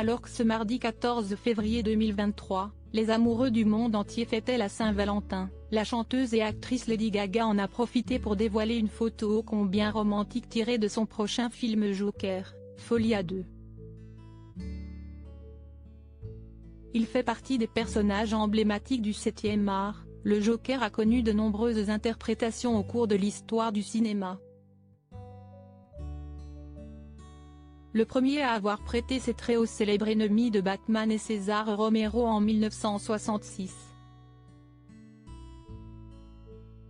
Alors que ce mardi 14 février 2023, les amoureux du monde entier fêtaient la Saint-Valentin, la chanteuse et actrice Lady Gaga en a profité pour dévoiler une photo ô combien romantique tirée de son prochain film Joker, Folie à deux. Il fait partie des personnages emblématiques du 7e art. Le Joker a connu de nombreuses interprétations au cours de l'histoire du cinéma. Le premier à avoir prêté ses traits au célèbre ennemi de Batman est César Romero en 1966.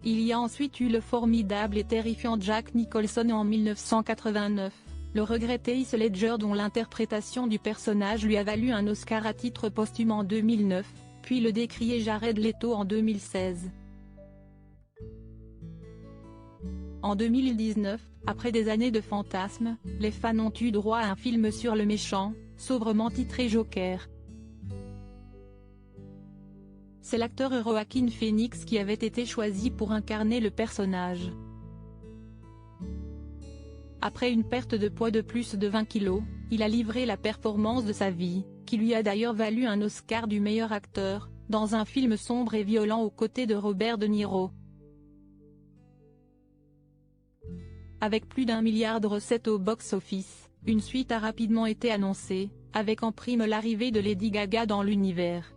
Il y a ensuite eu le formidable et terrifiant Jack Nicholson en 1989, le regretté Heath Ledger dont l'interprétation du personnage lui a valu un Oscar à titre posthume en 2009, puis le décrié Jared Leto en 2016. En 2019, après des années de fantasmes, les fans ont eu droit à un film sur le méchant, sobrement titré Joker. C'est l'acteur Joaquin Phoenix qui avait été choisi pour incarner le personnage. Après une perte de poids de plus de 20 kg, il a livré la performance de sa vie, qui lui a d'ailleurs valu un Oscar du meilleur acteur, dans un film sombre et violent aux côtés de Robert De Niro. Avec plus d'1 milliard de recettes au box-office, une suite a rapidement été annoncée, avec en prime l'arrivée de Lady Gaga dans l'univers.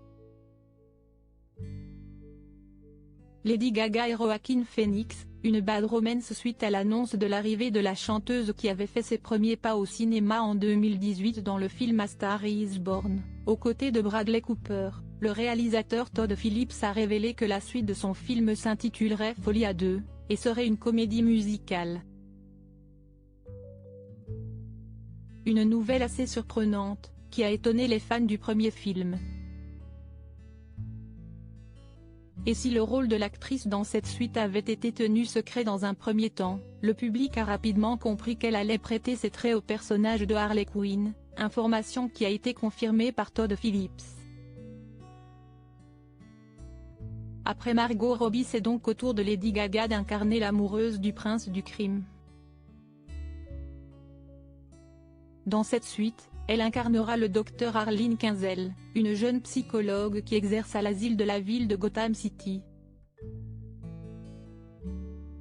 Lady Gaga et Joaquin Phoenix, une bad romance suite à l'annonce de l'arrivée de la chanteuse qui avait fait ses premiers pas au cinéma en 2018 dans le film A Star is Born, aux côtés de Bradley Cooper. Le réalisateur Todd Phillips a révélé que la suite de son film s'intitulerait Folie à deux, et serait une comédie musicale. Une nouvelle assez surprenante, qui a étonné les fans du premier film. Et si le rôle de l'actrice dans cette suite avait été tenu secret dans un premier temps, le public a rapidement compris qu'elle allait prêter ses traits au personnage de Harley Quinn, information qui a été confirmée par Todd Phillips. Après Margot Robbie, c'est donc au tour de Lady Gaga d'incarner l'amoureuse du prince du crime. Dans cette suite, elle incarnera le docteur Arlene Quinzel, une jeune psychologue qui exerce à l'asile de la ville de Gotham City.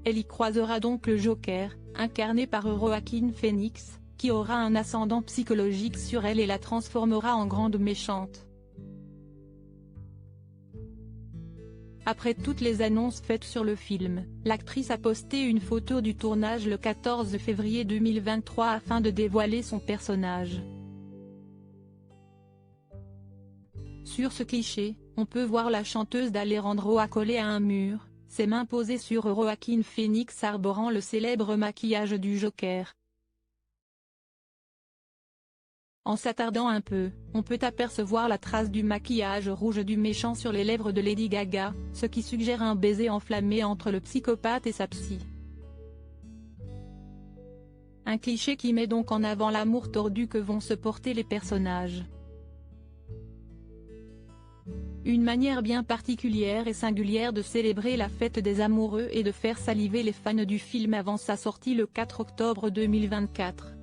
Elle y croisera donc le Joker, incarné par Joaquin Phoenix, qui aura un ascendant psychologique sur elle et la transformera en grande méchante. Après toutes les annonces faites sur le film, l'actrice a posté une photo du tournage le 14 février 2023 afin de dévoiler son personnage. Sur ce cliché, on peut voir la chanteuse d'Alejandro accolée à un mur, ses mains posées sur Joaquin Phoenix arborant le célèbre maquillage du Joker. En s'attardant un peu, on peut apercevoir la trace du maquillage rouge du méchant sur les lèvres de Lady Gaga, ce qui suggère un baiser enflammé entre le psychopathe et sa psy. Un cliché qui met donc en avant l'amour tordu que vont se porter les personnages. Une manière bien particulière et singulière de célébrer la fête des amoureux et de faire saliver les fans du film avant sa sortie le 4 octobre 2024.